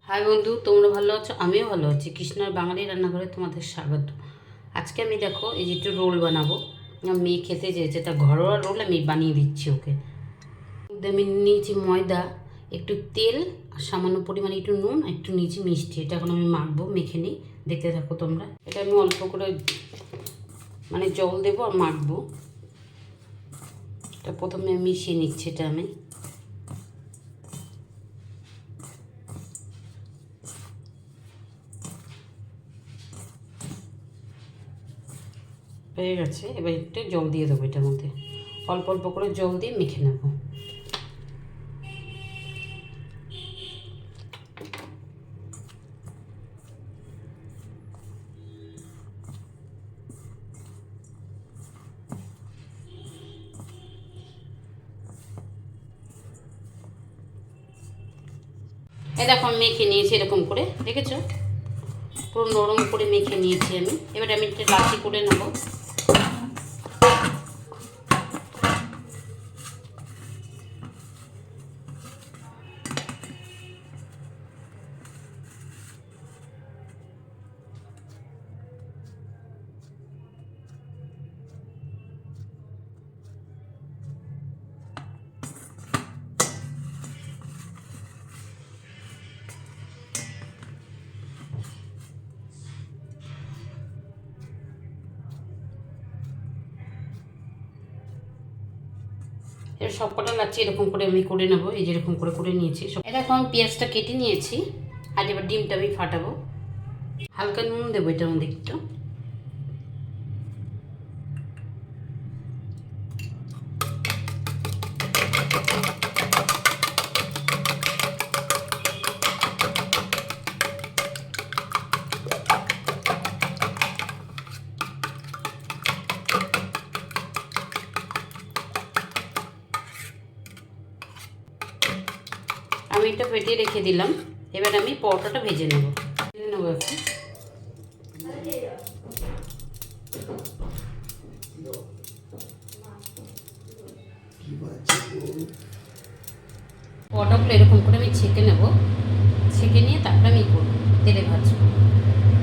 High বন্ধু, তোমরা ভালো আছো? আমিও ভালো আছি। কৃষ্ণার বাঙালি রান্নাঘরে তোমাদের স্বাগত। আজকে আমি দেখো এই যে একটু রোল বানাবো। আমার মেয়ে খেতে চেয়েছে, তা ঘরোয়া রোল আমি বানিয়ে দিচ্ছি ওকে। আমি নিয়েছি ময়দা, একটু তেল আর সামান্য পরিমাণে একটু নুন আর একটু নিয়েছি মিষ্টি। এটা এখন আমি মাখবো, মেখে নিই, দেখতে থাকো তোমরা। এটা আমি অল্প করে জল দেবো আর মাখবো। এটা প্রথমে মিশিয়ে নিচ্ছি। এটা আমি হয়ে গেছে। এবার একটু জল দিয়ে দেবো, এটার মধ্যে অল্প অল্প করে জল দিয়ে মেখে নেব। এই দেখো আমি মেখে নিয়েছি এরকম করে, দেখেছো? পুরো নরম করে মেখে নিয়েছি আমি। এবার আমি একটু লাচি করে নেব। এর সব কটা লাচ্ছি এরকম করে আমি করে নেবো। এই যেরকম করে করে নিয়েছি। এরকম আমি পেঁয়াজটা কেটে নিয়েছি। আর এবার ডিমটা আমি ফাটাবো। হালকা নুন দেবো এটার মধ্যে একটু। আমি এটা ফেটিয়ে রেখে দিলাম। এবার আমি পরোটাটা ভেজে নেব। এখন পরোটাগুলো এরকম করে আমি ছেঁকে নেব। ছেঁকে নিয়ে তারপরে আমি করবো, তেলে ভাজবো।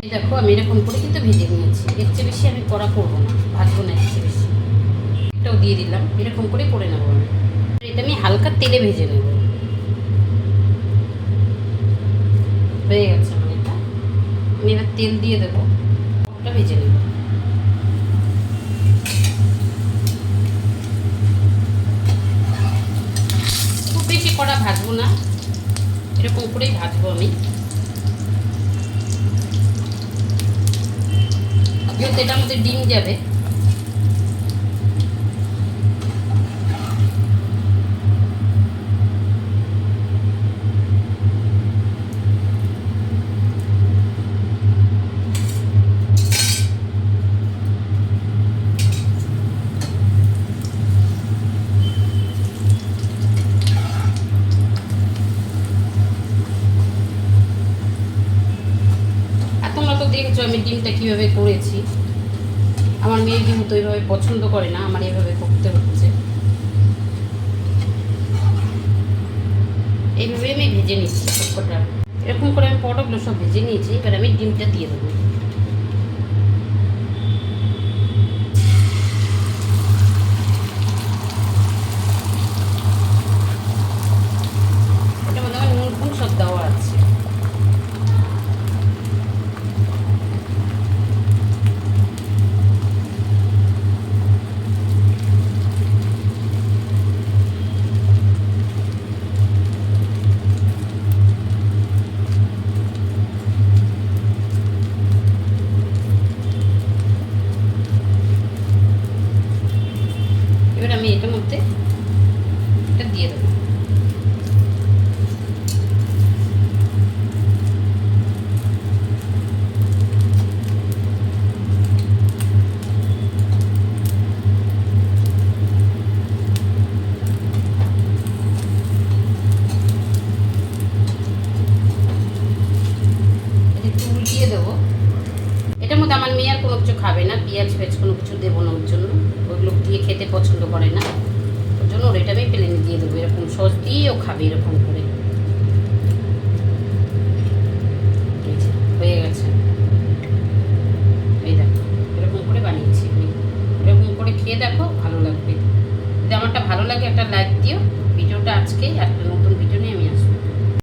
এই দেখো আমি এরকম করে কিন্তু ভেজে নিয়েছি। এর চেয়ে বেশি আমি কড়া করবো না, ভাজবো না এর চেয়ে বেশি। এটাও দিয়ে দিলাম, এরকম করে করে নেবো আমি। এটা আমি হালকা তেলে ভেজে নেব। হয়ে গেছে আমার এটা। আমি এবার তেল দিয়ে দেবো, ওটা ভেজে নেব। খুব বেশি কড়া ভাজবো না, এরকম করেই ভাজবো আমি। যেহেতু এটার মধ্যে ডিম যাবে, দেখেছো আমি ডিমটা কীভাবে করেছি। আমার মেয়ে কিন্তু এইভাবে পছন্দ করে না, আমার এইভাবে করতে হচ্ছে। এইভাবে আমি ভেজে নিচ্ছি সবকটা। এরকম করে আমি পরোটাগুলো সব ভেজে নিয়েছি। এবার আমি ডিমটা দিয়ে দেবো। এটার মধ্যে আমার নুন ফুন সব দেওয়া আছে। আমি এটার মধ্যে এটা দিয়ে দেবো। একটু উল্টিয়ে দেবো। এটার মধ্যে আমার মেয়ে আর কোনো কিছু খাবে না, পেঁয়াজ ফেজ কোনো কিছু দেবো না ওর জন্য। ওইগুলো দিয়ে খেতে পছন্দ করে না। ওর জন্য ওর এটা আমি প্লেনে দিয়ে দেবো, এরকম সস দিয়েও খাবে এরকম করে। হয়ে গেছে, এই দেখো এরকম করে বানিয়েছি আমি। এরকম করে খেয়ে দেখো, ভালো লাগবে। যদি আমারটা ভালো লাগে একটা লাইক দিও। ভিডিওটা আজকেই, একটা নতুন ভিডিও নিয়ে আমি আসবো।